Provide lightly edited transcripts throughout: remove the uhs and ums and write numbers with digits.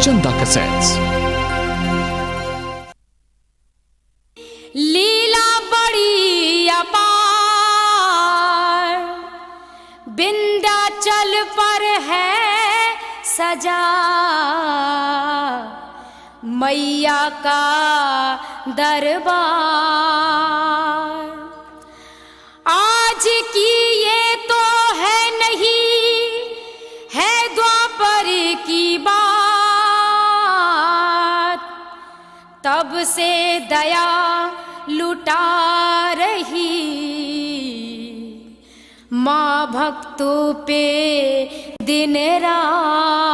चंदा कैसेट्स। लीला बड़ी अपार विंध्याचल पर है सजा, मैया का दरबार। आज की ये तो है नहीं, है द्वापर की बात, तब से दया लुटा रही माँ भक्तों पे दिन रात।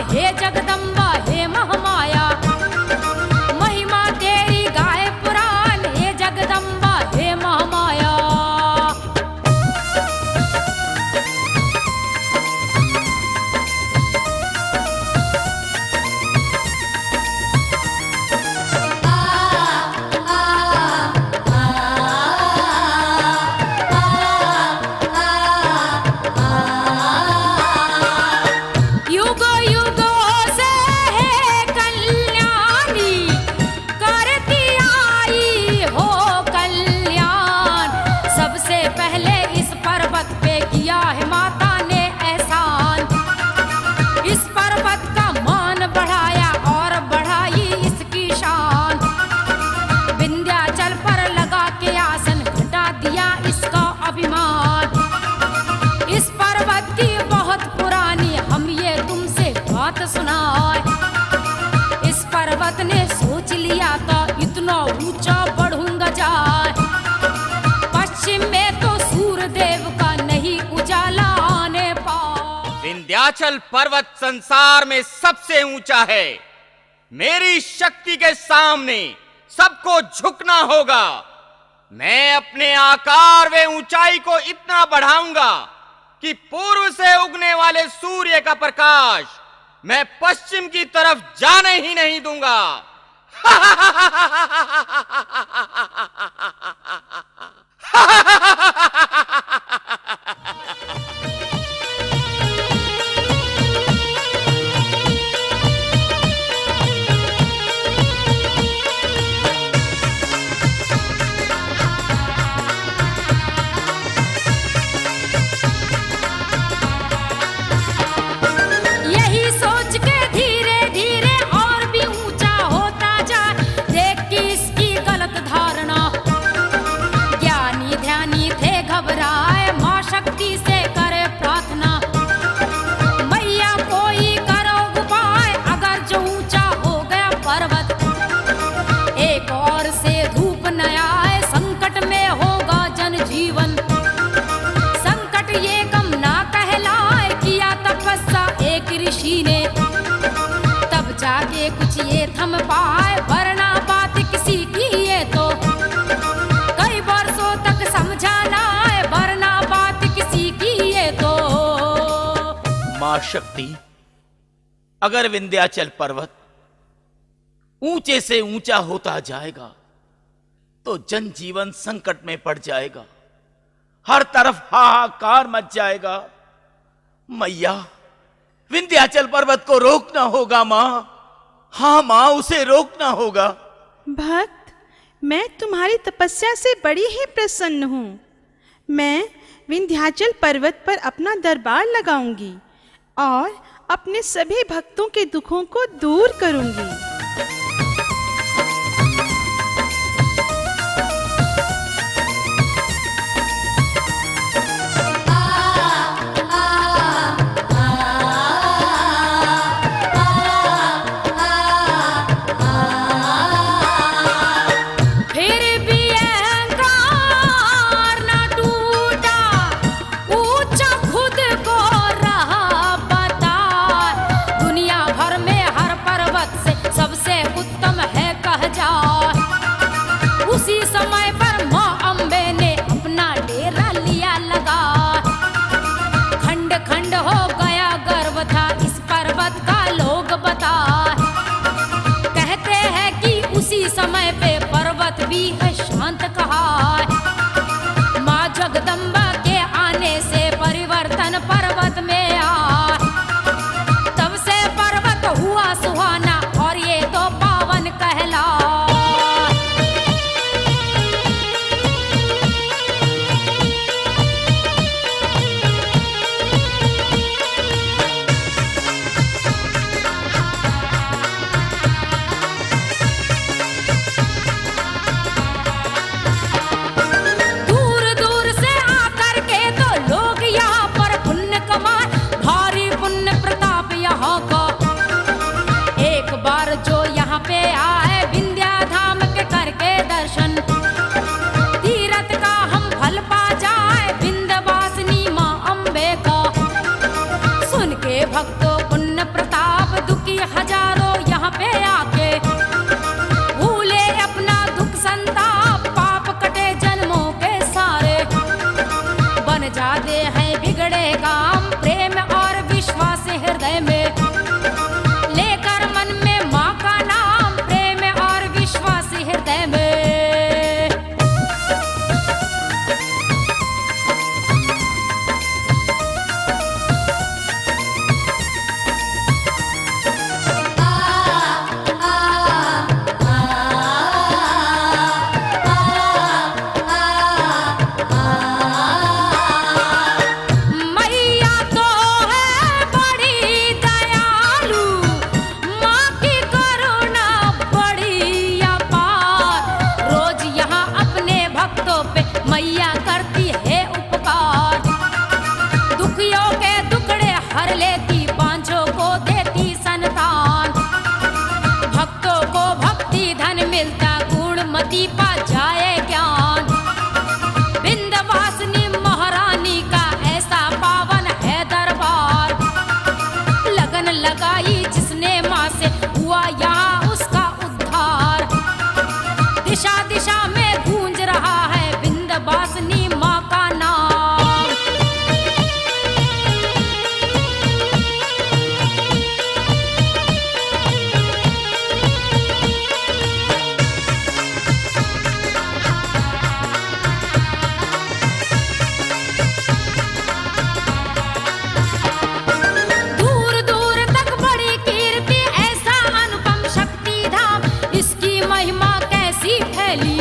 हे जगदम्बा हे महामाया, महिमा तेरी गाए पुराण, हे जगदम्बा हे महामाया। इस पर्वत ने सोच लिया था इतना ऊंचा बढ़ूंगा जाए, पश्चिम में तो सूर्यदेव का नहीं उजाला आने पाए। विंध्याचल पर्वत संसार में सबसे ऊंचा है। मेरी शक्ति के सामने सबको झुकना होगा। मैं अपने आकार व ऊंचाई को इतना बढ़ाऊंगा कि पूर्व से उगने वाले सूर्य का प्रकाश मैं पश्चिम की तरफ जाने ही नहीं दूंगा। थे थम पाए, वरना बात किसी की ये तो कई वर्षों तक समझा ना है, वरना बात किसी की ये तो। मां शक्ति, अगर विंध्याचल पर्वत ऊंचे से ऊंचा होता जाएगा तो जनजीवन संकट में पड़ जाएगा, हर तरफ हाहाकार मच जाएगा। मैया, विंध्याचल पर्वत को रोकना होगा मां। हाँ मां, उसे रोकना होगा। भक्त, मैं तुम्हारी तपस्या से बड़ी ही प्रसन्न हूँ। मैं विंध्याचल पर्वत पर अपना दरबार लगाऊंगी और अपने सभी भक्तों के दुखों को दूर करूंगी। उसी समय पर माँ अम्बे ने अपना डेरा लिया लगा। खंड खंड हो गया गर्व था इस पर्वत का, लोग बता कहते हैं कि उसी समय पे पर्वत भी है शांत कहा। माँ जगदम्बा के आने से परिवर्तन पर्वत में आ, तब से पर्वत हुआ सुहाना और ये तो पावन कहला। जो यहाँ पे आए विंध्या धाम के करके दर्शन, तीरथ का हम फल पा जाए विंध्यवासिनी माँ अम्बे का। सुन के भक्तों पुण्य प्रताप, दुखी हजारों यहाँ पे आके भूले अपना दुख संताप, पाप कटे जन्मों के सारे, बन जाते हैं बिगड़े काम प्रेम और विश्वास हृदय में, लेकर मन में माँ का नाम प्रेम और विश्वास हृदय में। मैया तो है बड़ी दयालु, माँ की करुणा बड़ी अपार, रोज यहाँ अपने भक्तों पे मैया करती है उपकार। दुखियों के दुखड़े हर लेती, बांझों को देती संतान, भक्तों को भक्ति धन मिलता, गुणमती पा जाए ज्ञान। विंध्यवासिनी महारानी का ऐसा पावन है दरबार, लगन लगाई जिसने माँ से हुआ यहाँ उसका उद्धार। दिशा दिशा में गूंज रहा है विंध्यवासिनी माँ का नाम। दूर दूर तक बड़ी कीर्ति, ऐसा अनुपम शक्ति धाम, इसकी महिमा कैसी फैली।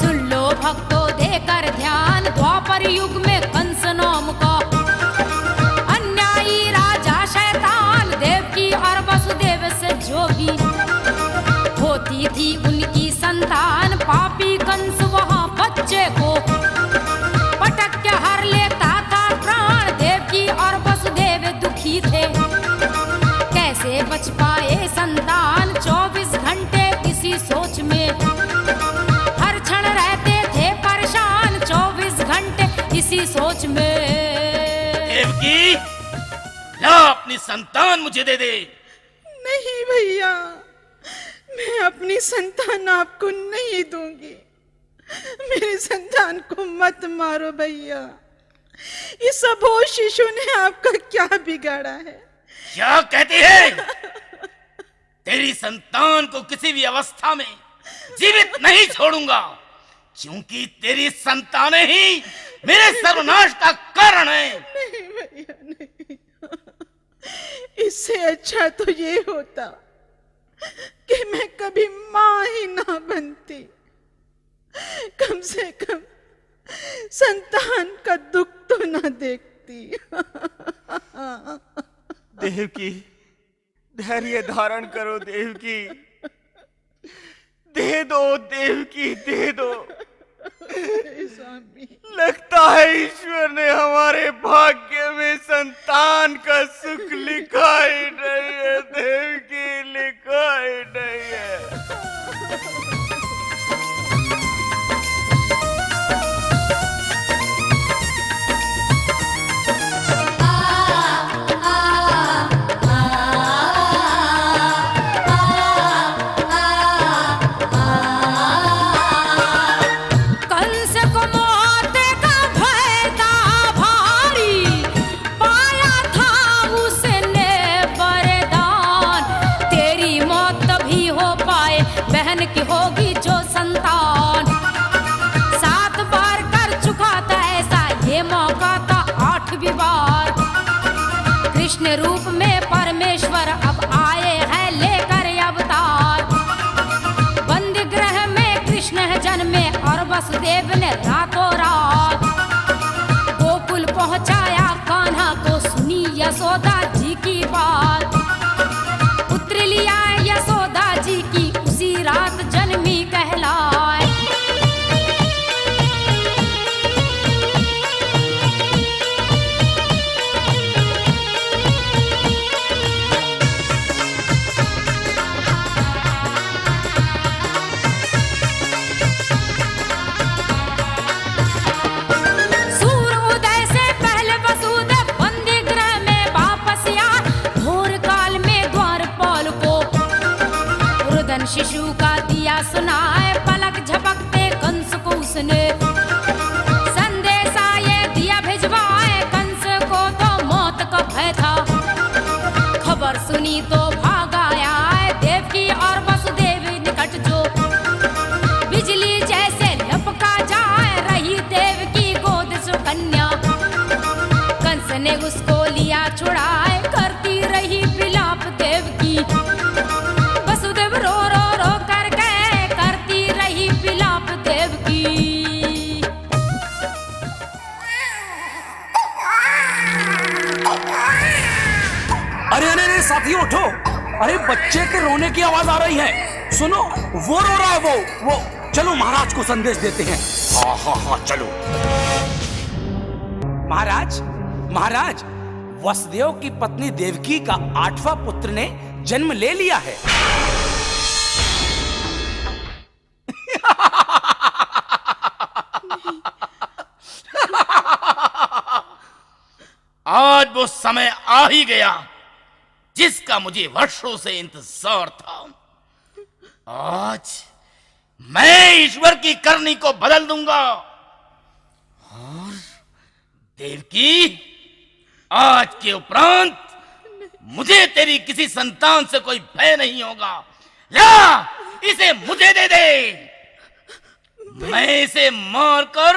सुन लो भक्तों देकर ध्यान, द्वापर युग में कंस नाम का अन्यायी राजा शैतान, देवकी और वसुदेव से जो भी होती थी उनकी संतान, पापी कंस वहाँ बच्चे को पटक के हर लेता था प्राण। देवकी और वसुदेव दुखी थे, कैसे बच पाए संतान, 24 घंटे इसी सोच में हर क्षण रहते थे परेशान, 24 घंटे इसी सोच में। देवकी, ला अपनी संतान मुझे दे दे। नहीं भैया, मैं अपनी संतान आपको नहीं दूंगी। मेरी संतान को मत मारो भैया। इस अबोध शिशु ने आपका क्या बिगाड़ा है? क्या कहती है? तेरी संतान को किसी भी अवस्था में जीवित नहीं छोड़ूंगा, क्योंकि तेरी संतानें ही मेरे सर्वनाश का कारण है। नहीं भैया नहीं, इससे अच्छा तो ये होता कि मैं कभी मां ही ना बनती। कम से कम संतान का दुख तो ना देखती। देवकी, धैर्य धारण करो देवकी। दे दो देवकी, दे दो। स्वामी, लगता है ईश्वर ने हमारे भाग्य में संतान का सुख लिखा ही नहीं है देवकी, लिखा ही नहीं है। कंस को मौत का भय था भारी, पाया था उसने वरदान। तेरी मौत तभी हो पाए बहन की होगी जो संतान। 7 बार कर चुका था ऐसा, ये मौका था 8वीं बार। कृष्ण रूप में परमेश्वर अब आए हैं लेकर अवतार। बंदी गृह में कृष्ण है जन्मे और वसुदेव ने रातों रात गोकुल पहुंचाया कान्हा को, सुनी यशोदा जी की बात। पुत्र लिया यशोदा जी की, उसी रात जन्मी कहलाए। सूर्य उदय से पहले वसुदेव बंदी गृह में वापस आए। भोर काल में द्वारपाल को रुदन शिशु का दिया सुनाए। पलक झपकते कंस को उसने संदेशा ये दिया भिजवाए। कंस को तो मौत का भय था, खबर सुनी तो भाग आया है देवकी और वसुदेव निकट जो। बिजली जैसे लपका जाए रही देव की गोद सुकन्या। कंस ने उसको लिया छुड़ाए, करती रही विलाप देव की। वसुदेव रो रो रो कर गए, करती रही विलाप देव की। अरे अरे अरे साथियों उठो। अरे बच्चे के रोने की आवाज आ रही है, सुनो। वो रो रहा है, वो चलो महाराज को संदेश देते हैं। हाँ हाँ हाँ चलो। महाराज, महाराज, वसुदेव की पत्नी देवकी का 8वां पुत्र ने जन्म ले लिया है। आज वो समय आ ही गया जिसका मुझे वर्षों से इंतजार था। आज मैं ईश्वर की करनी को बदल दूंगा। और देवकी, आज के उपरांत मुझे तेरी किसी संतान से कोई भय नहीं होगा। ला, इसे मुझे दे दे। मैं इसे मारकर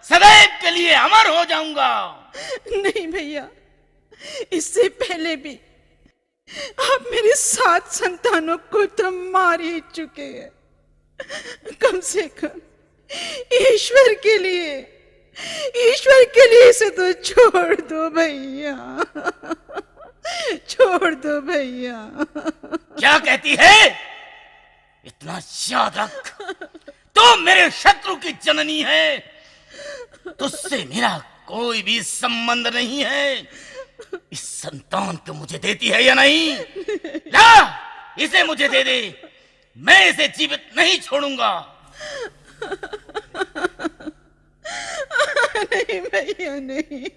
सदैव के लिए अमर हो जाऊंगा। नहीं भैया, इससे पहले भी आप मेरे 7 संतानों को तो मार ही चुके हैं। कम से कम ईश्वर के लिए इसे तो छोड़ दो भैया, छोड़ दो भैया। क्या कहती है? इतना याद रख, तो मेरे शत्रु की जननी है, तुझसे मेरा कोई भी संबंध नहीं है। इस संतान को मुझे देती है या नहीं? ला, इसे मुझे दे दे। मैं इसे जीवित नहीं छोड़ूंगा। नहीं भैया नहीं।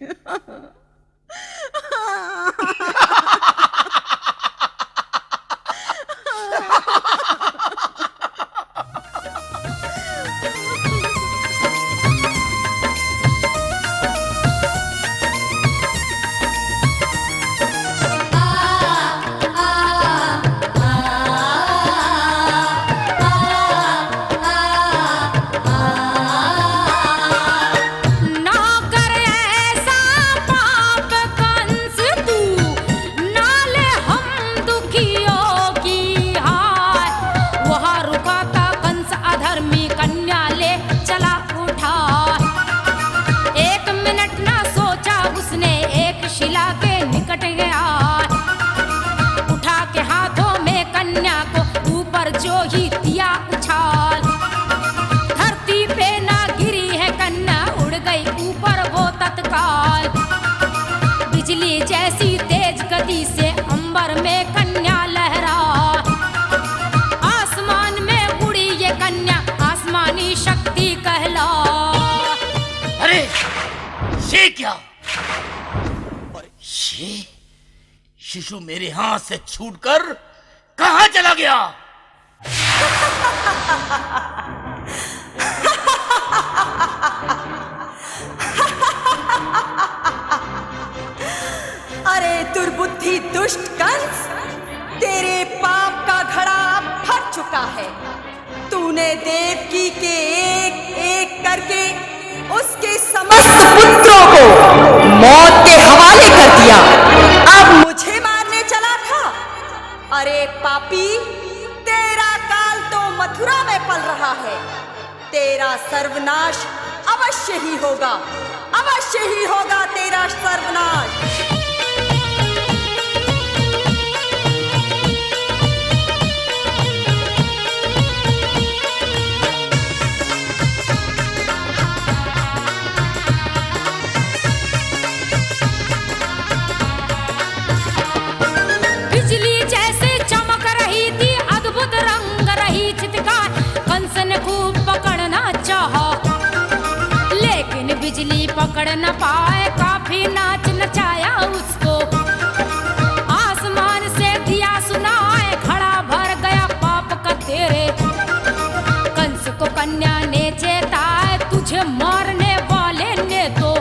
बिजली जैसी तेज गति से अंबर में कन्या लहरा, आसमान में उड़ी ये कन्या आसमानी शक्ति कहला। अरे ये क्या? ये शिशु मेरे हाथ से छूटकर कहां चला गया? अरे दुर्बुद्धि दुष्ट कंस, तेरे पाप का घड़ा अब भर चुका है। तूने देवकी के एक एक करके उसके समस्त पुत्रों को मौत के हवाले कर दिया। अब मुझे मारने चला था। अरे पापी, तेरा काल तो मथुरा में पल रहा है। तेरा सर्वनाश अवश्य ही होगा, अवश्य ही होगा तेरा सर्वनाश। बिजली जैसे चमक रही थी, अद्भुत रंग रही चितकार। कंस ने खूब पकड़ना चाहा, लेकिन बिजली पकड़ न पाए। काफी नाच नचाया उसको, आसमान से दिया सुनाए। घड़ा भर गया पाप का तेरे। कंस को कन्या ने चेताए, तुझे मारने वाले ने तो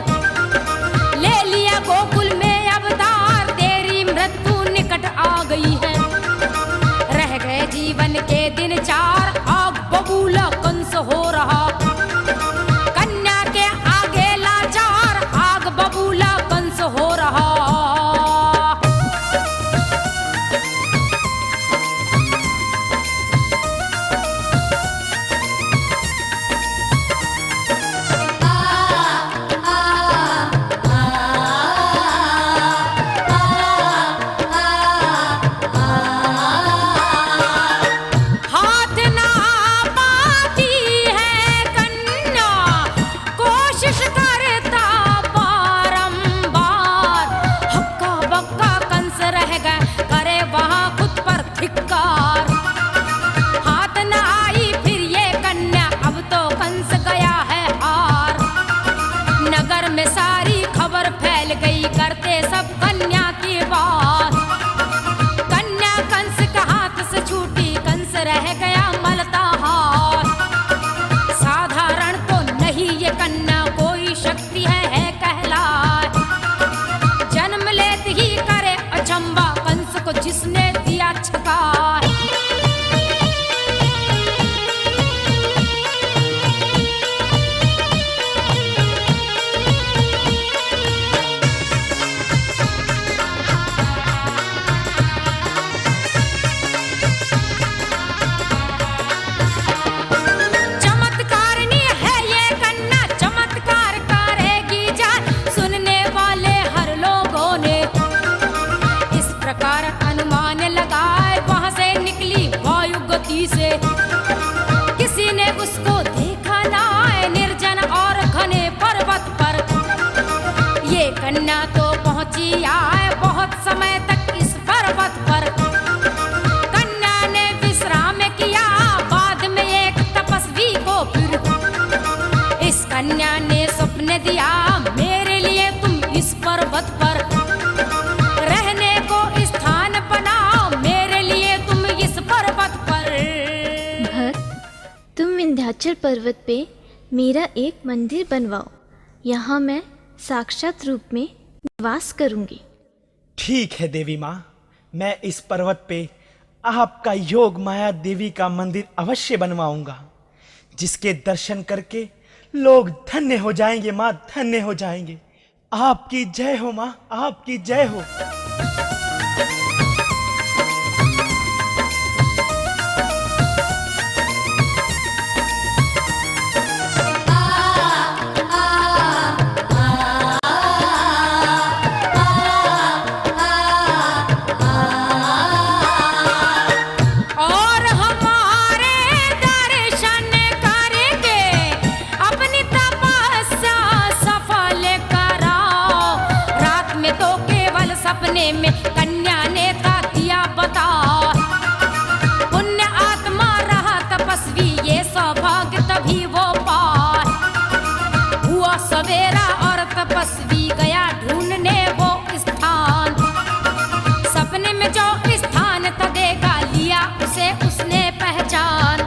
ले लिया गोकुल में अवतार। तेरी मृत्यु निकट आ गई है, रह गए जीवन के दिन चार। आग बबूला कंस हो रहा, कन्या के आगे लाचार। आग बबूला कंस हो रहा। हाथ ना पाती है कन्या, कोशिश करता बारंबार। हक्का बक्का कंस रह गए, करे वहां खुद पर धिक्कार। हाथ न आई फिर ये कन्या, अब तो कंस गया है हार। नगर में सारी खबर फैल गई, करते सब कन्या की बात। कन्या कंस के हाथ से छूटी, कंस रह गया मलता हाथ। साधारण तो नहीं ये कन्या, कोई शक्ति है कहलाए। जन्म लेते ही करे अचंबा, कंस को जिसने दिया छका। चमत्कारनी है ये कन्या, चमत्कार करेगी जान। सुनने वाले हर लोगों ने इस प्रकार अनुमान लगाए। वहां से निकली वायु गति से, किसी ने उसको देखा ना है। निर्जन और घने पर्वत पर ये कन्या तो पहुंची आए। बहुत समय तक इस पर्वत पर कन्या ने विश्राम किया। बाद में एक तपस्वी को फिर इस कन्या ने स्वप्न दिया, मेरे लिए तुम इस पर्वत पर रहने को स्थान बनाओ। मेरे लिए तुम इस पर्वत पर। भक्त, तुम विंध्याचल पर्वत पे मेरा एक मंदिर बनवाओ। यहाँ मैं साक्षात रूप में निवास करूंगी। ठीक है देवी माँ, मैं इस पर्वत पे आपका योग माया देवी का मंदिर अवश्य बनवाऊंगा, जिसके दर्शन करके लोग धन्य हो जाएंगे माँ, धन्य हो जाएंगे। आपकी जय हो माँ, आपकी जय हो। और हमारे दर्शन करके अपनी तपस्या सफल कराओ। रात में तो के सपने में कन्या ने का दिया बता। पुण्य आत्मा रहा तपस्वी, ये सौभाग्य तभी वो पाए। हुआ सवेरा और तपस्वी गया ढूंढने वो स्थान। सपने में जो स्थान था देखा, लिया उसे उसने पहचान।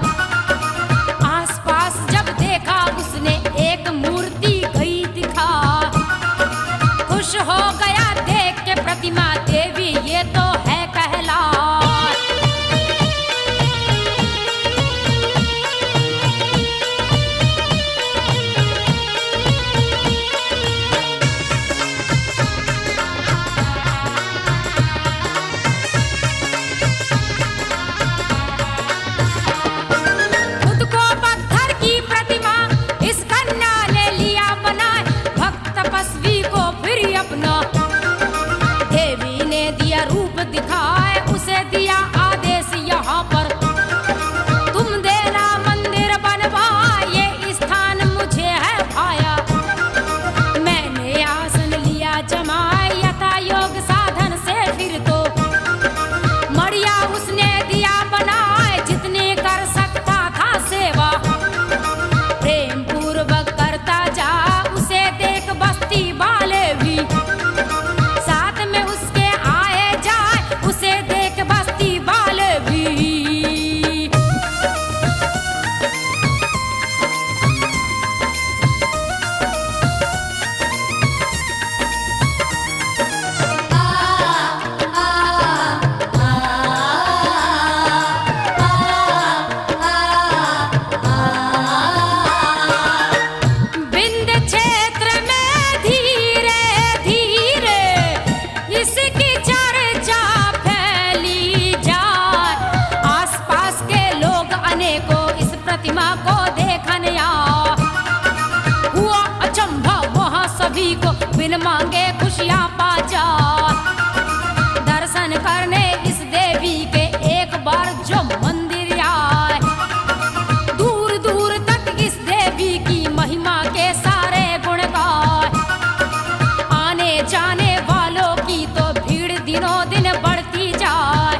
आसपास जब देखा उसने एक मूर्ति गई दिखा। खुश हो गया देख के प्रतिमा, देवी ये तो है कहलात। खुद को पत्थर की प्रतिमा इस कन्या ने लिया बनाए, भक्त तपस्वी को फिर अपना। देवी ने दिया रूप दिखाए, उसे दिया आदेश यहाँ पर। तुम देना मंदिर बनवा, ये स्थान मुझे है भाया। मैंने आसन लिया जमाए, यथा योग साधन से फिर तो। मड़िया उसने दिया बनाए, जितने कर सकता था सेवा। प्रेम पूर्वक करता जा, उसे देख बस्ती वाले भी। साथ में उसके आए जाए, उसे देख बस्ती वाले भी। विंध्य क्षेत्र में धीरे धीरे इसकी चर्चा फैली जाए। आसपास के लोग अनेकों इस प्रतिमा को देखने आ। हुआ अचंभा वहाँ सभी को, बिन मांगे खुशियाँ पा जा। दर्शन करने इस देवी के एक बार जो मंदिर आए। दूर दूर तक इस देवी की महिमा के सारे गुण गाए। आने जाने वालों की तो भीड़ दिनों दिन बढ़ती जाए।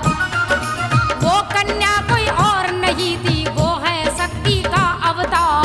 वो कन्या कोई और नहीं थी, वो है शक्ति का अवतार।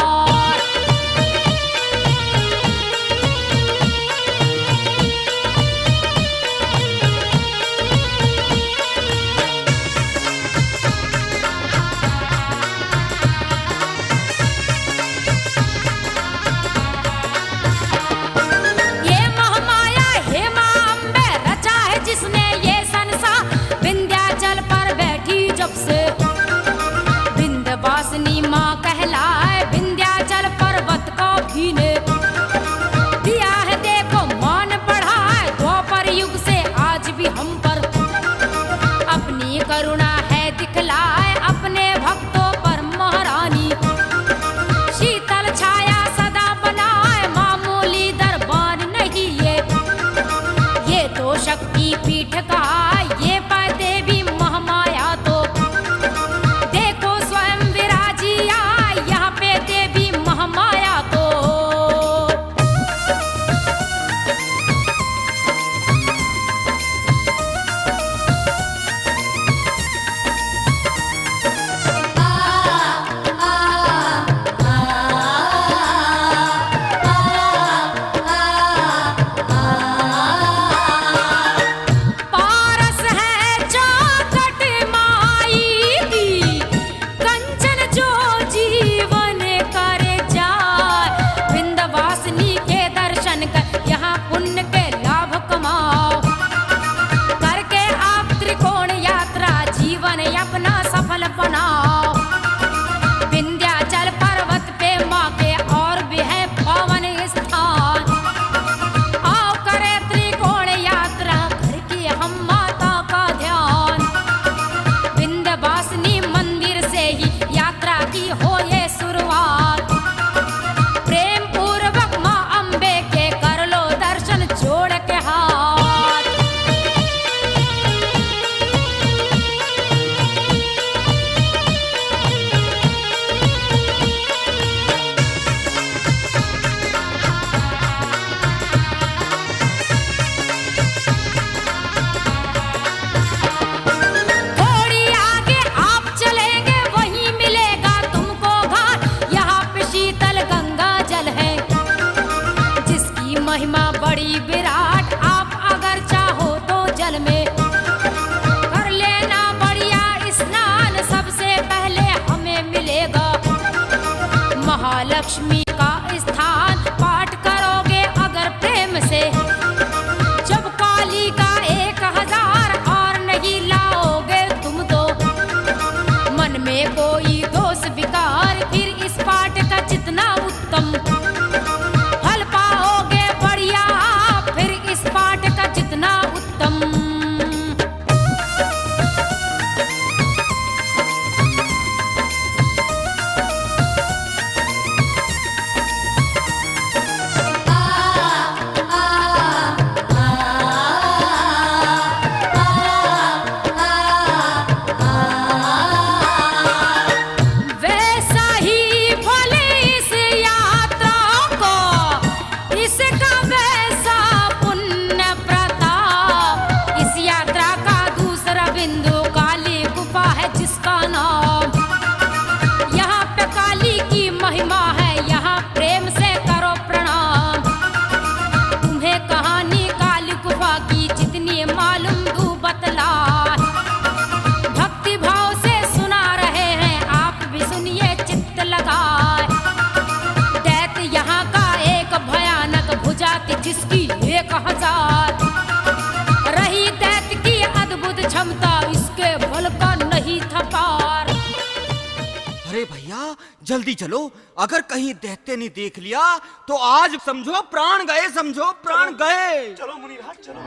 जल्दी चलो, अगर कहीं दैत्य ने देख लिया तो आज समझो प्राण गए, समझो प्राण गए। चलो मुनिराज चलो।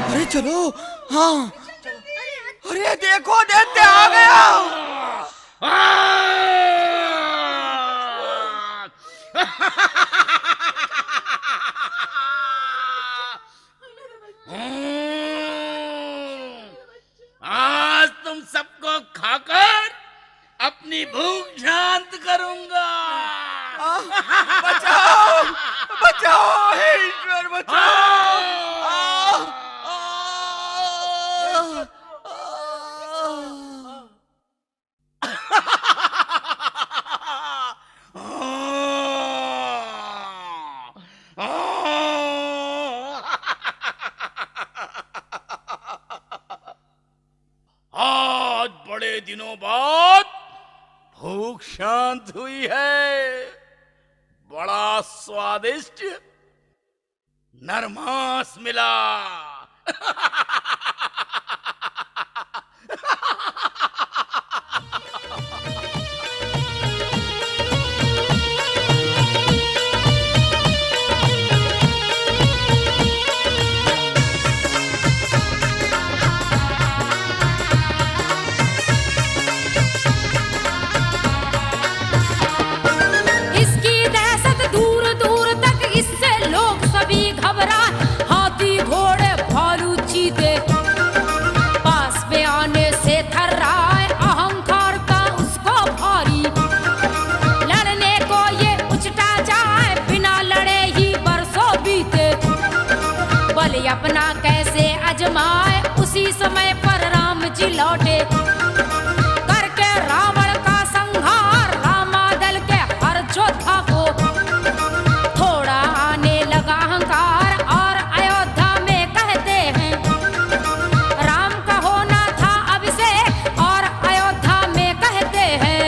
अरे चलो, हाँ। अरे देखो दैत्य आ गया। आज तुम सबको खाकर अपनी भूख शांत करूंगा। बचाओ, बचाओ, हे ईश्वर बचाओ। आज बड़े दिनों बाद भूख शांत हुई है। बड़ा स्वादिष्ट नरमांस मिला। इसकी दहशत दूर दूर तक, इससे लोग सभी घबरा। हाथी घोड़े भालू चीते पास में आने से थर्राए। अहंकार का उसको भारी, लड़ने को ये उचटा जाए। बिना लड़े ही बरसों बीते, बल अपना कैसे अजमाए। उसी समय पर राम जी लौटे करके रावण का संहार। रामादल के हर योद्धा को थोड़ा आने लगा अहंकार। और अयोध्या में कहते हैं राम का होना था अभिषेक। और अयोध्या में कहते हैं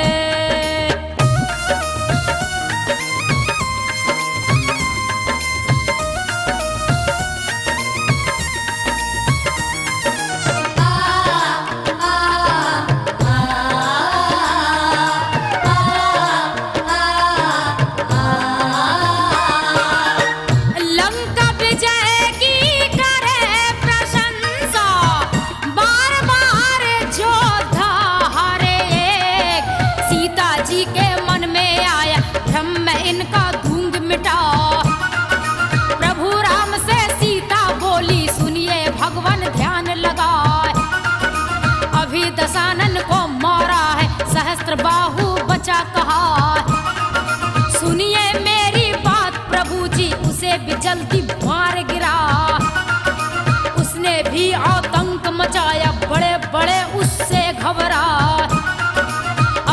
लंका विजय की करे प्रशंसा। बार बार योद्धा हरे एक। सीता जी के मन में आया भ्रम में इनका धुंध मिटा। प्रभु राम से सीता बोली सुनिए भगवान ध्यान लगाए। अभी दशानन को मारा है सहस्त्र बाहु बचा कहा। सुनिए मेरी बात प्रभु जी, उसे भी जल्दी मार गिरा। उसने भी आतंक मचाया, बड़े बड़े उससे घबरा।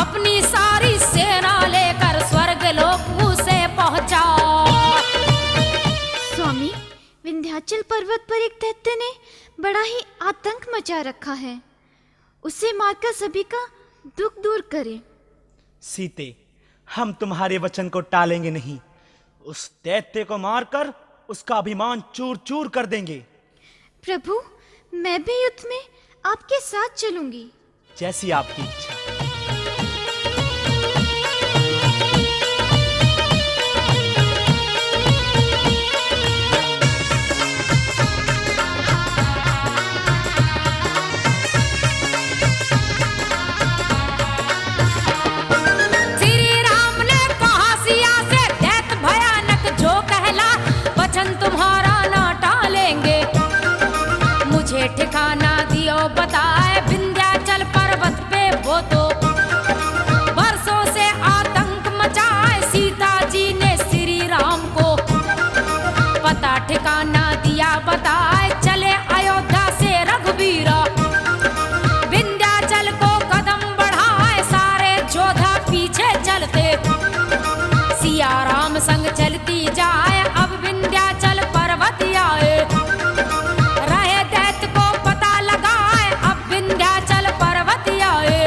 अपनी सारी सेना लेकर स्वर्ग लोक उसे पहुंचा। स्वामी, विंध्याचल पर्वत पर एक दैत्य ने बड़ा ही आतंक मचा रखा है। उसे मारकर सभी का दुख दूर करें। सीते, हम तुम्हारे वचन को टालेंगे नहीं। उस दैत्य को मारकर उसका अभिमान चूर चूर कर देंगे। प्रभु, मैं भी युद्ध में आपके साथ चलूंगी। जैसी आपकी इच्छा। श्री राम ने कहा सिया से दैत्य भयानक जो कहला। वचन तुम्हारा ना टालेंगे, मुझे ठिकाना दियो बताए। विंध्याचल पर्वत पे वो तो वर्षों से आतंक मचाए। सीता जी ने श्री राम को पता ठिकाना दिया बताए। चले अयोध्या से रघुवीरा, विंध्याचल को कदम बढ़ाए। सारे योद्धा पीछे चलते, सिया राम संग चलती जाए। अब विंध्याचल पर्वत आए, रहे दैत्य को पता लगाए। अब विंध्याचल पर्वत आए।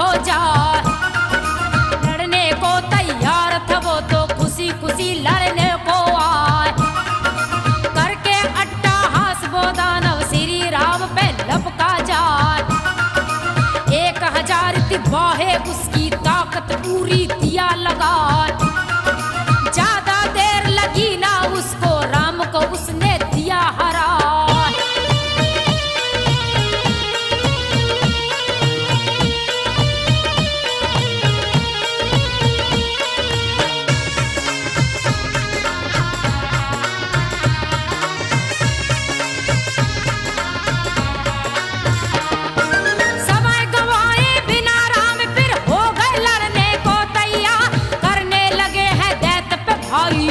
हो जाए। लड़ने को तैयार था वो तो खुशी खुशी लड़ने को आए। करके अट्टहास वो दानव श्री राम पे लपका जाए। 1000 तिबाहे उसकी ताकत पूरी दिया लगाए। ज्यादा देर लगी ना उसको, राम को उसने दिया हरा। समय गवाए बिना राम फिर हो गए लड़ने को तैयार। करने लगे हैं दैत्य पे भारी,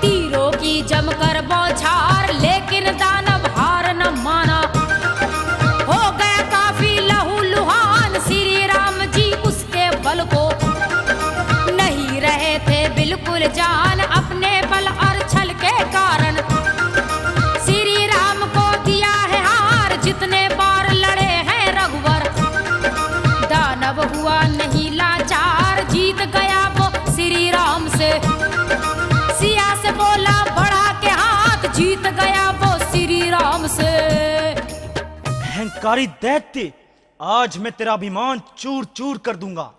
तीरों की जमकर बौछार। लेकिन दानव हार न माना, हो गया काफी लहू लुहान। श्री राम जी उसके बल को नहीं रहे थे बिल्कुल जान। अपने बल और छल के कारण श्री राम को दिया है हार। जितने बार लड़े हैं रघुवर, दानव हुआ नहीं लाचार। जीत गया वो श्री राम से, सिया से बोला बढ़ा के हाथ। जीत गया वो श्री राम से। अहंकारी दैत्य, आज मैं तेरा अभिमान चूर चूर कर दूंगा।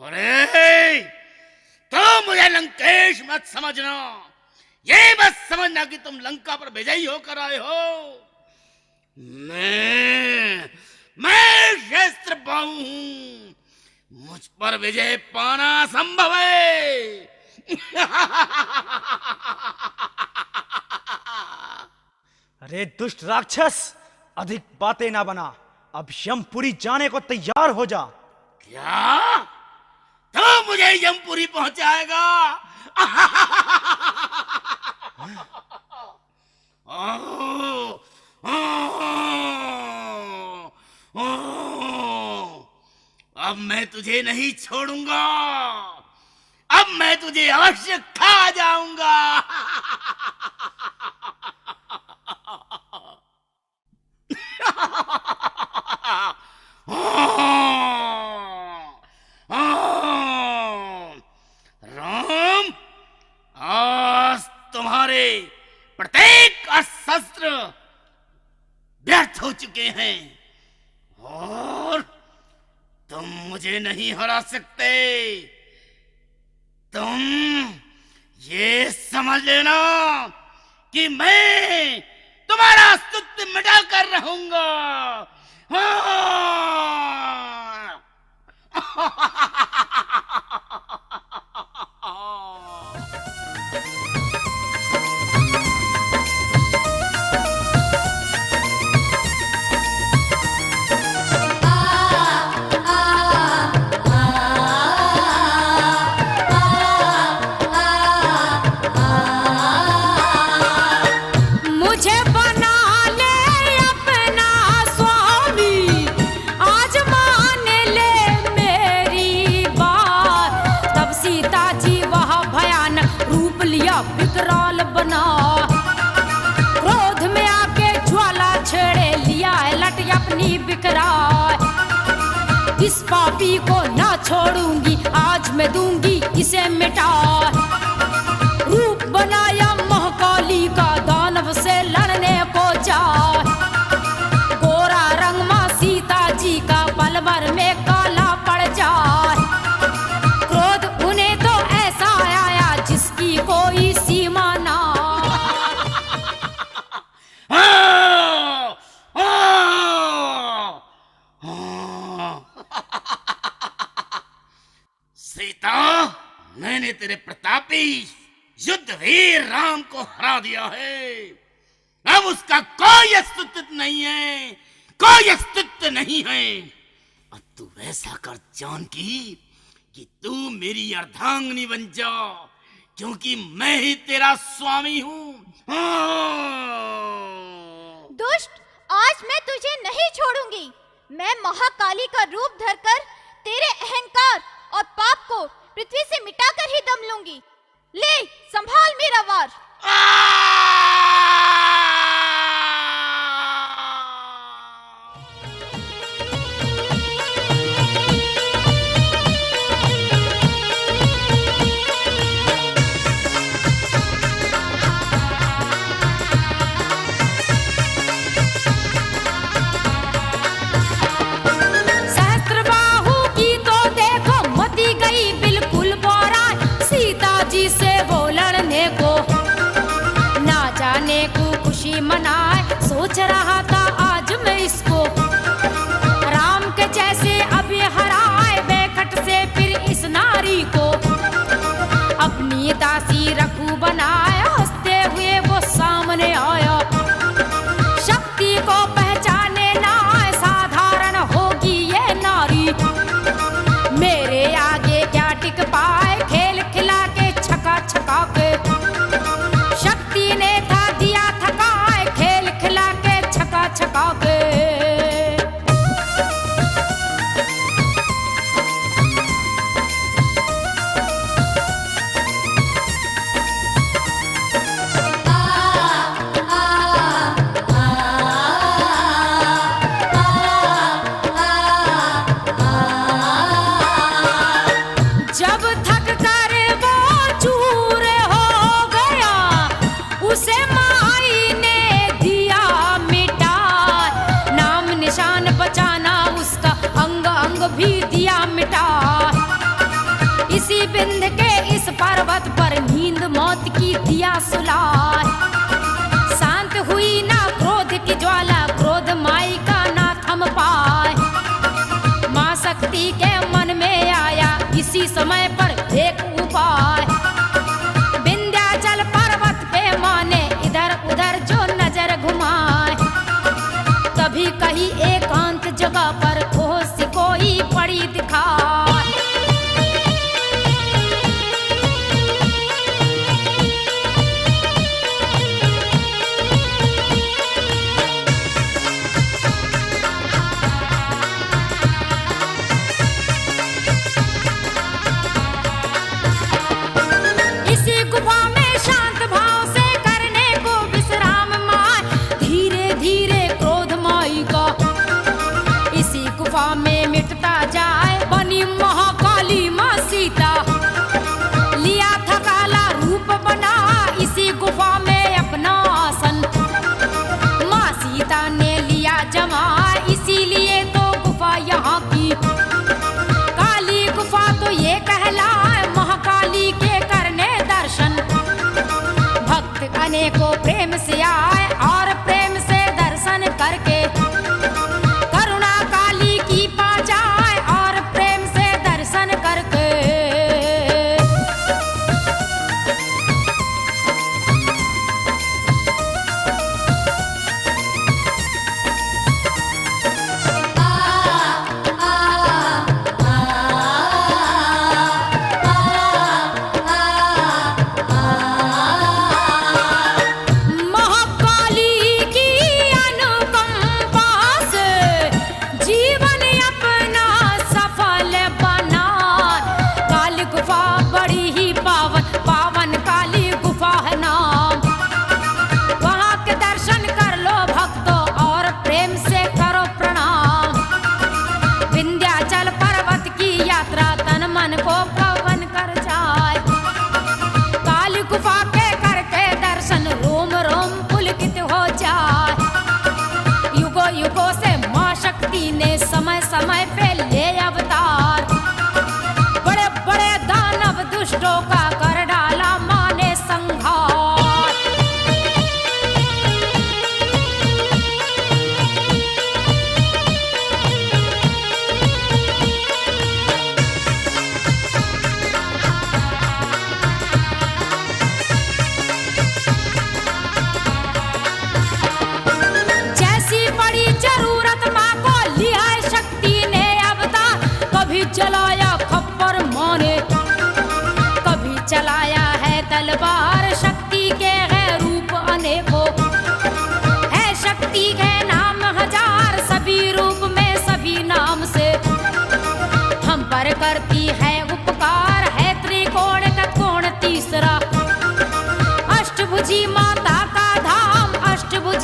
अरे तो मुझे लंकेश मत समझना, ये मत समझना कि तुम लंका पर विजयी होकर आए हो। मैं शस्त्र पाऊ हूं, मुझ पर विजय पाना संभव है। अरे दुष्ट राक्षस, अधिक बातें ना बना। अब यमपुरी जाने को तैयार हो जा। क्या तो मुझे यमपुरी पहुंचाएगा? अब मैं तुझे नहीं छोड़ूंगा, अब मैं तुझे अवश्य खा जाऊंगा। राम, आज तुम्हारे प्रत्येक अस्त्र व्यर्थ हो चुके हैं और तुम मुझे नहीं हरा सकते। तुम ये समझ लेना कि मैं तुम्हारा अस्तित्व मिटा कर रहूंगा। मुझे बना ले अपना स्वामी, आज मान ले मेरी बात। तब सीता जी वह भयानक रूप लिया विकराल बना। क्रोध में आके ज्वाला छेड़े लिया है लट अपनी विकराल। इस पापी को ना छोड़ूंगी, आज मैं दूंगी इसे मिटा। रूप बनाया महाकाली का, दानव से लड़ने को जा। गोरा रंग मां सीता जी का पल भर में काला पड़ जाए। क्रोध उन्हें तो ऐसा आया जिसकी कोई सीमा ना। सीता, मैंने तेरे प्रतापी युद्ध वीर राम को हरा दिया है। अब उसका कोई अस्तित्व नहीं है, कोई अस्तित्व नहीं है। अब तू वैसा कर जानकी कि तू मेरी अर्धांगिनी बन जा, क्योंकि मैं ही तेरा स्वामी हूँ। दुष्ट, आज मैं तुझे नहीं छोड़ूंगी। मैं महाकाली का रूप धरकर तेरे अहंकार और पाप को पृथ्वी से मिटाकर ही दम लूंगी। लूंगी। ले संभाल मेरा वार। सहस्त्रबाहु की तो देखो मती गई बिल्कुल बोरा, सीता जी से वो लड़ने को ना जाने को खुशी मनाए। सोच रहा था आज मैं इसको राम के जैसे अभी हराए, बेखट से फिर इस नारी को अपनी दासी रखू बनाए। हंसते हुए वो सामने आया, शक्ति को पहचाने ना साधारण होगी ये नारी। मेरे आगे क्या टिक पाए, खेल खिला के छका छका के शक्ति ने था दिया थकाए, खेल खिला के छका छका के। जब थक कर वो चूर हो गया, उसे माई ने दिया मिटा। नाम निशान बचाना उसका, अंग अंग भी दिया मिटा। इसी बिंद के इस पर्वत पर नींद मौत की दिया सुलाए। शांत हुई ना क्रोध की ज्वाला, क्रोध माई का ना थम पाए। माँ शक्ति के मन में आया इसी समय पर एक उपाय। विंध्याचल पर्वत पे माँ ने इधर उधर जो नजर घुमाए, तभी कहीं एकांत जगह पर ठोस कोई पड़ी दिखाए। इसी गुफा में शांत भाव से करने को विश्राम माए, धीरे धीरे क्रोध माई का इसी गुफा में मिटता जाए। बनी महाकाली माँ सीता, लिया था काला रूप बना इसी गुफा में अपना आसन। माँ सीता ने लिया जमा, इसीलिए तो गुफा यहाँ की काली गुफा तो ये कहलाए। महाकाली के करने दर्शन भक्त अनेकों प्रेम से आए, और प्रेम से दर्शन करके करुणा काली की पा जाए, और प्रेम से दर्शन करके। महाकाली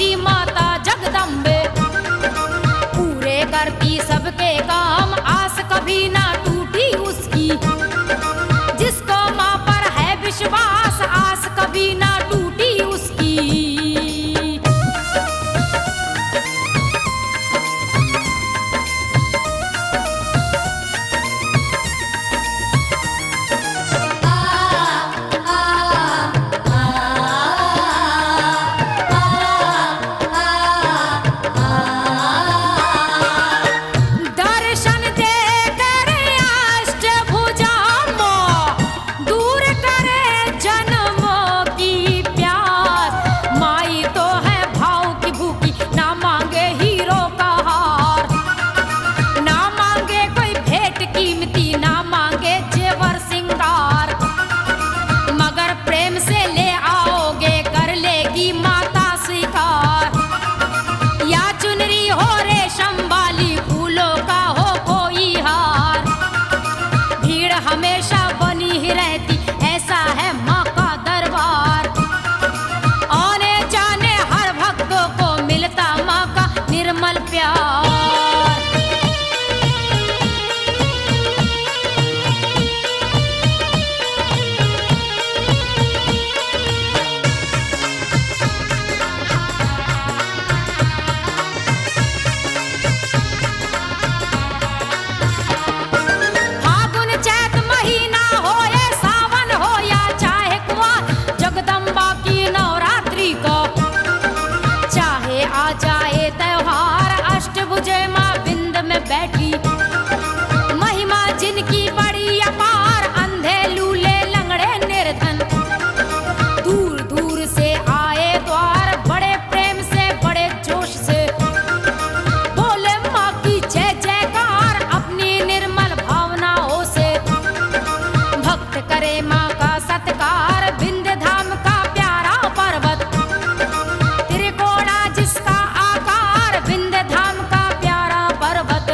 जी माता जगदम्बे, पूरे करती सबके काम, आस कभी ना टूटी उसकी। जिसको माँ पर है विश्वास, आस कभी ना टूटी उसकी। दर्शन देकर अष्टभुजा माँ, दूर करे जन्मों की प्यास। माई तो है भाव की भूखी, ना मांगे हीरो का हार, ना मांगे कोई भेंट कीमती, ना मांगे जेवर सिंगार। मगर प्रेम से ले आओगे, कर लेगी माता स्वीकार। या चुनरी हो रेशम वाली, फूलों का हो कोई हार, भीड़ हमेशा बनी ही रहती, ऐसा है माँ का दरबार। आने जाने हर भक्तों को मिलता माँ का निर्मल प्यार। फागुन चैत महीना हो या सावन हो या चाहे कुआर, जगदम्बा की नवरात्रि को चाहे आ जाए त्योहार। अष्टभुजे माँ बिंद में बैठी, महिमा जिनकी बड़ी अपार। अंधे लूले लंगड़े निर्धन, दूर दूर से आए द्वार। बड़े प्रेम से बड़े जोश से बोले माँ की जय जयकार। अपनी निर्मल भावनाओं से भक्त करे माँ का सत्कार। विंध्य धाम का प्यारा पर्वत, त्रिकोणा जिसका आकार। विंध्य धाम का प्यारा पर्वत,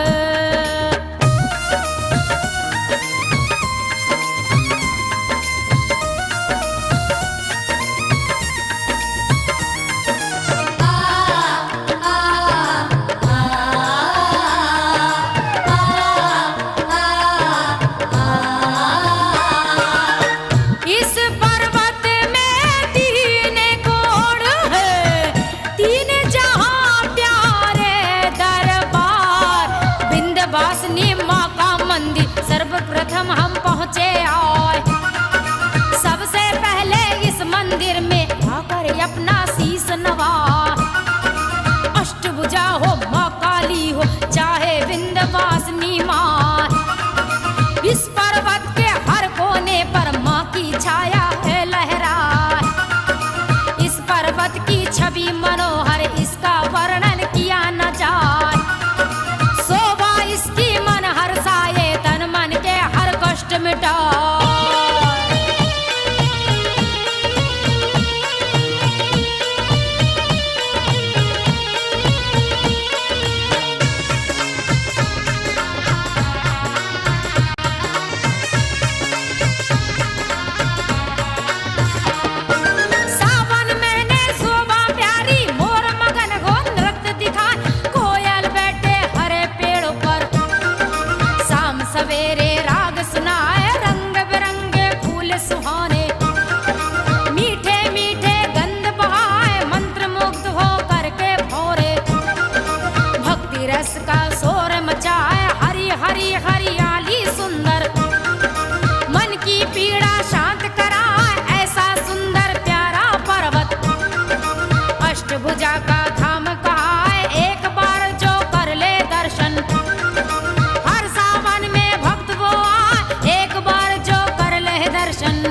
इस पर्वत में तीन कोण है, तीन जहां प्यारे दरबार। विंध्यवासिनी माँ का मंदिर सर्वप्रथम हम पहुँचे आए। सबसे पहले इस मंदिर में आकर अपना शीस नवा। अष्टभुजा हो माँ काली हो चाहे विंध्यवासिनी माँ, इस पर्वत के हर कोने पर माँ की छाया है लहराए। इस पर्वत की छवि मनोहर, इसका वर्णन किया न जाए। शोभा इसकी मन हर्षाए, तन मन के हर कष्ट मिटाए। सावन मैंने शोभा प्यारी, मोर मगन हो नृत्य दिखाए। कोयल बैठे हरे पेड़ पर, शाम सवेरे राग सुनाए। रंग बिरंगे फूल सुहाने, मीठे मीठे गंध बहाए। मंत्र मुग्ध हो करके भौरे, भक्ति रस का शोर मचाए। हरी हरी हरियाली सुंदर, मन की पीड़ा शांत कराए। ऐसा सुंदर प्यारा पर्वत अष्टभुजा का धाम कहा है। एक बार जो कर ले दर्शन, हर सावन में भक्त वो आए। एक बार जो कर ले दर्शन,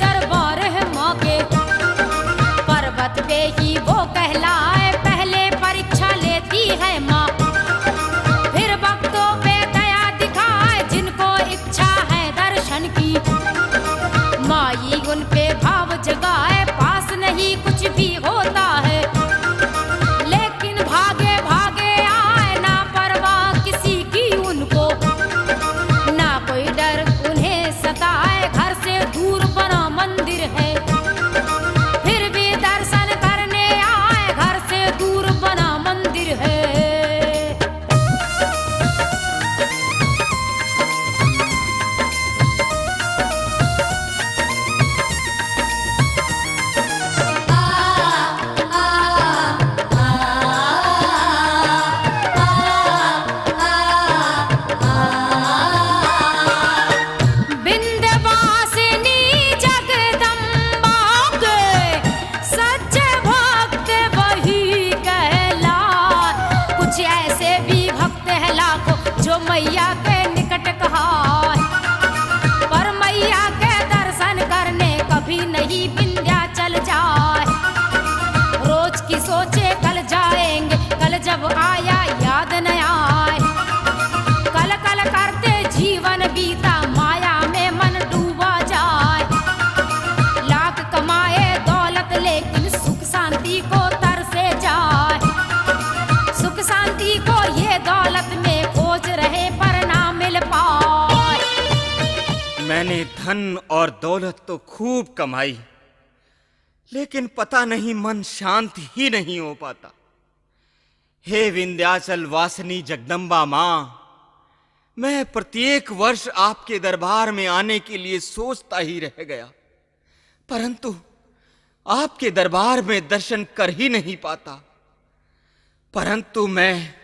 दरबार है माँ के। पर्वत पे ही वो कहलाए, पहले परीक्षा लेती है माँ, फिर भक्तों पे दया दिखाए जिनको इच्छा है दर्शन की। माई उन पे भाव जगाए, पास नहीं कुछ भी होता है, लेकिन भागे भागे आए ना परवाह किसी की उनको। ना कोई डर उन्हें सताए, घर से दूर बना मंदिर है, फिर भी दर्शन करने आए, घर से दूर बना मंदिर है। विंध्यवासिनी जगदम्बा के सच्चे भक्त वही कहला। कुछ ऐसे भी भक्त हैं लाखों जो मैया के निकट कहाए, पर मैया के दर्शन करने कभी नहीं विंध्याचल जाए। रोज की सोचे कल जाएंगे, कल जब आया याद न आए, कल कल करते जीवन बीता माया में मन डूबा जाए। लाख कमाए दौलत लेकिन सुख शांति को तरसे जाए, सुख शांति को ये दौलत में खोज रहे पर ना मिल पाए। मैंने धन और दौलत तो खूब कमाई, लेकिन पता नहीं मन शांत ही नहीं हो पाता। हे विंध्याचल वासिनी जगदम्बा माँ, मैं प्रत्येक वर्ष आपके दरबार में आने के लिए सोचता ही रह गया, परंतु आपके दरबार में दर्शन कर ही नहीं पाता। परंतु मैं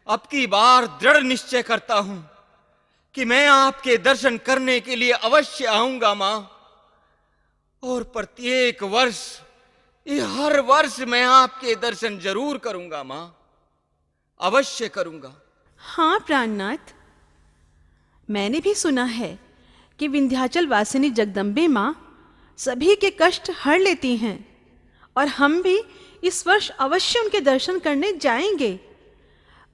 अब की बार दृढ़ निश्चय करता हूं कि मैं आपके दर्शन करने के लिए अवश्य आऊंगा मां, और प्रत्येक वर्ष, हर वर्ष मैं आपके दर्शन जरूर करूंगा मां, अवश्य करूंगा। हाँ प्राणनाथ, मैंने भी सुना है कि विंध्याचल वासिनी जगदम्बे माँ सभी के कष्ट हर लेती हैं, और हम भी इस वर्ष अवश्य उनके दर्शन करने जाएंगे।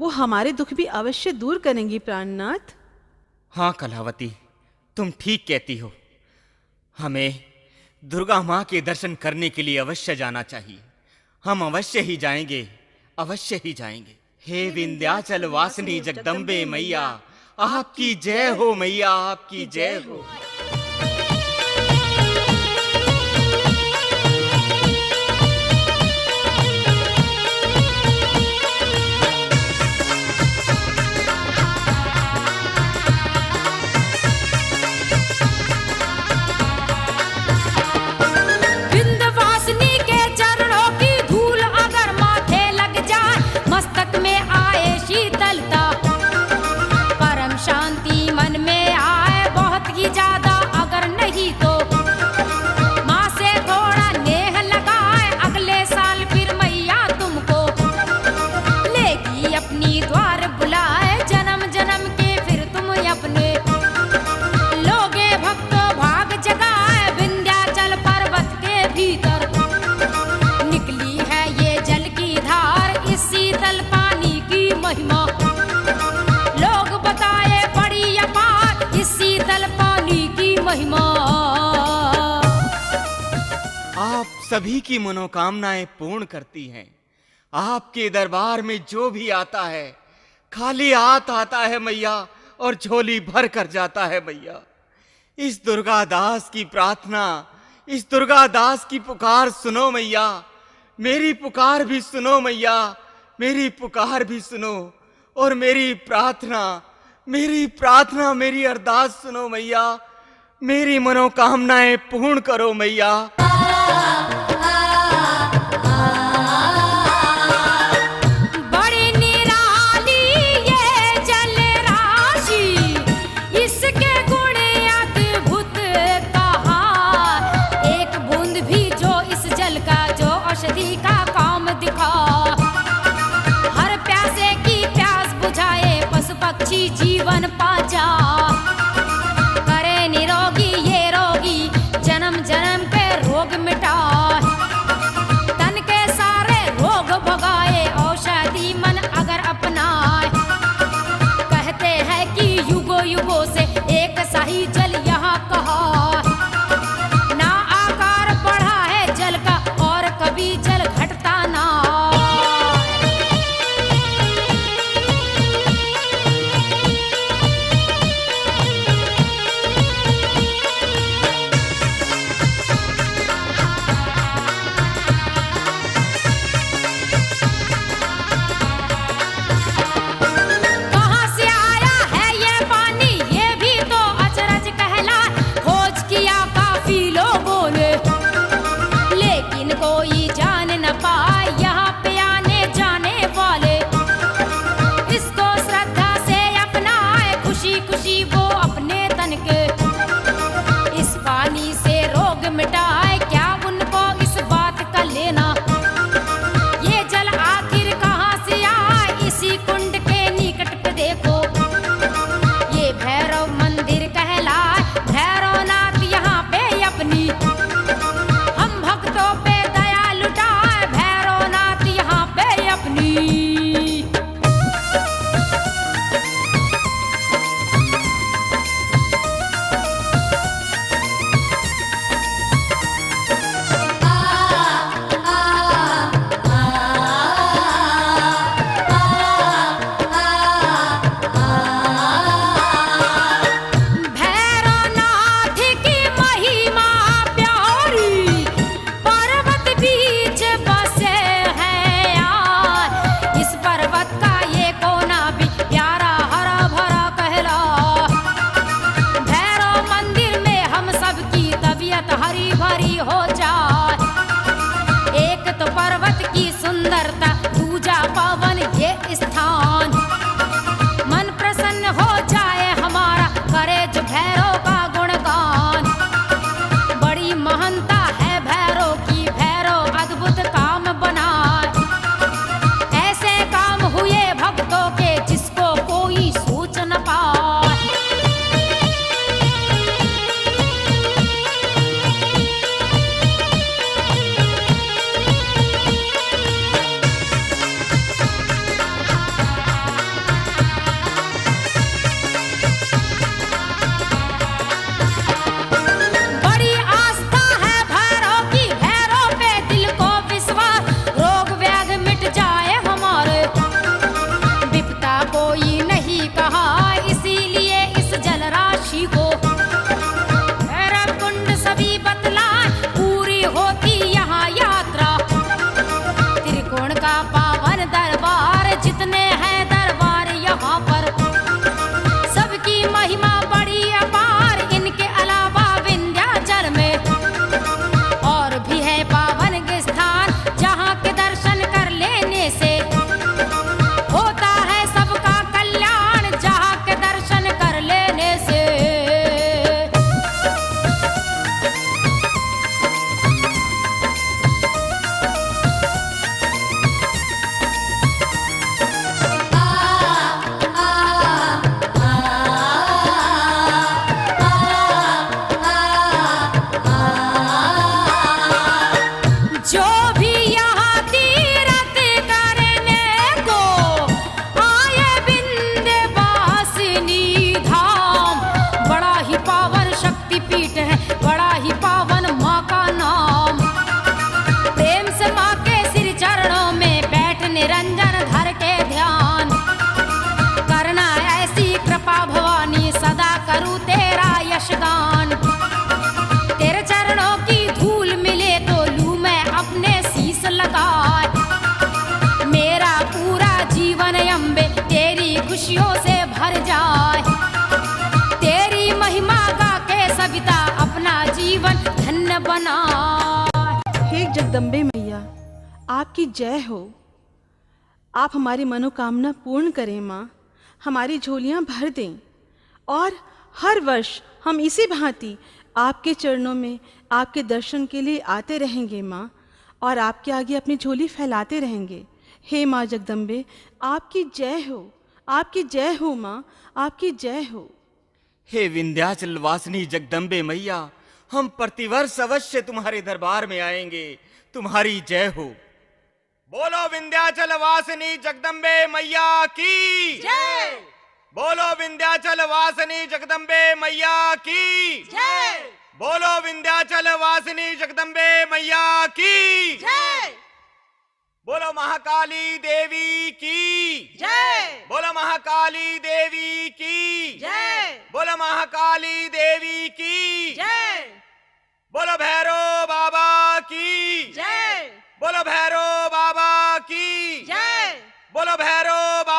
वो हमारे दुख भी अवश्य दूर करेंगी प्राणनाथ। हाँ कलावती, तुम ठीक कहती हो। हमें दुर्गा माँ के दर्शन करने के लिए अवश्य जाना चाहिए। हम अवश्य ही जाएंगे, अवश्य ही जाएंगे। हे विंध्याचल वासिनी जगदम्बे मैया, आपकी जय हो मैया, आपकी जय हो। विंध्यवासिनी के चरणों की धूल अगर माथे लग जाए, मस्तक में आए शीतलता, परम शांति मन में आए बहुत ही ज्यादा, अगर नहीं तो माँ से थोड़ा नेह लगाए, अगले साल फिर मैया तुमको लेगी अपनी द्वार बुलाए। जन्म जन्म के फिर तुम अपने लोगे भक्तों भाग जगाए। विंध्याचल पर्वत के भीतर निकली है ये जल की धार, इस शीतल पानी की महिमा लोग बताए बड़ी अपार, इस शीतल पानी की महिमा। आप सभी की मनोकामनाएं पूर्ण करती हैं। आपके दरबार में जो भी आता है खाली हाथ आता है मैया, और झोली भर कर जाता है मैया। इस दुर्गा दास की प्रार्थना, इस दुर्गा दास की पुकार सुनो मैया, मेरी पुकार भी सुनो मैया, मेरी पुकार भी सुनो, और मेरी प्रार्थना, मेरी अरदास सुनो मैया, मेरी मनोकामनाएं पूर्ण करो मैया। बड़ी निराली ये जल राशि, इसके गुण अद्भुत कहा। एक बूंद भी जो इस जल का, जो औषधि का काम दिखा। हर प्यासे की प्यास बुझाए, पशु पक्षी जीवन पाचा। करे निरोगी ये रोगी, जन्म जन्म रोग मिटाए, तन के सारे रोग भगाए, औषधि मन अगर अपनाए। कहते हैं कि युगों युगों से एक सही जल यहाँ कहा, ना आकार बढ़ा है जल का और कभी जल घटता ना। कहाँ से आया है ये पानी, ये भी तो अचरज कहला। खोज किया काफी लोगों ने, लेकिन कोई जान न पाए यहाँ पे आने जाने वाले। इसको श्रद्धा से अपनाए, खुशी खुशी वो अपने तन के। इस पानी से रोग मिटाए, क्या उनको इस बात का लेना। ये जल आखिर कहाँ से आए, इसी कुंड के निकट पे देखो। ये भैरव मंदिर कहलाए, भैरवनाथ यहाँ पे अपनी। हम भक्तों पे दया लुटाए, भैरवनाथ यहाँ पे अपनी। भैरवनाथ की महिमा प्यारी, पर्वत बीच बसे हैं यार। इस पर्वत का ये कोना भी प्यारा हरा भरा कहला। भैरव मंदिर में हम सबकी तबीयत हरी भरी हो जाए। एक तो पर्वत की सुंदरता, दूजा पावन ये स्थान। मन प्रसन्न हो जाए हमारा, करे जो भैरव का गुणगान। बड़ी महानता है भैरव की, भैरव अद्भुत काम बनाए। ऐसे काम हुए भक्तों के जिसको कोई सोच न पाए। बड़ी आस्था है भैरव की, भैरव पे दिल को विश्वास। रोग व्याध मिट जाए हमारे, विपदा कोई नहीं कहा। इसीलिए इस जल राशि को भैरव कुंड सभी बतलाए, पूरी होती यहाँ यात्रा। त्रिकोण का पावन दरबार, जितने हैं दरबार यहाँ पर, सबकी महिमा बड़ी अपार। इनके अलावा विंध्याचल में और भी है पावन स्थान, जहाँ के दर्शन कर लेने से होता है सबका कल्याण, जहाँ के दर्शन कर लेने से। जो भी यहाँ तीरथ करने को आए विंध्यवासिनी धाम। बड़ा ही पावन शक्तिपीठ है, बड़ा ही पावन माँ का नाम। प्रेम से माँ के सिर चरणों में बैठ निरंजन धर के ध्यान। करना ऐसी कृपा भवानी, सदा करूँ तेरा यशगान। तेरे चरणों की धूल मिले तो लूं मैं अपने शीश लगाए। मेरा पूरा जीवन अम्बे तेरी खुशियों से भर जाए। तेरी महिमा गा के सविता अपना जीवन धन्य बनाए। हे जगदम्बे मैया, आपकी जय हो। आप हमारी मनोकामना पूर्ण करें माँ, हमारी झोलियाँ भर दें। और हर वर्ष हम इसी भांति आपके चरणों में आपके दर्शन के लिए आते रहेंगे माँ, और आपके आगे अपनी झोली फैलाते रहेंगे। हे माँ जगदम्बे, आपकी जय हो, आपकी जय हो माँ, आपकी जय हो। हे विंध्याचल वासिनी जगदम्बे मैया, हम प्रतिवर्ष अवश्य तुम्हारे दरबार में आएंगे। तुम्हारी जय हो। बोलो विंध्याचल वासिनी जगदम्बे मैया की जय। बोलो विंध्याचल वासिनी जगदम्बे मैया की जय। बोलो विंध्याचल वासिनी जगदम्बे मैया की जय। बोलो महाकाली देवी की जय। बोलो महाकाली देवी की जय। बोलो महाकाली देवी की जय। बोलो भैरव बाबा की जय। बोलो भैरव बाबा की जय। बोलो भैरव बाबा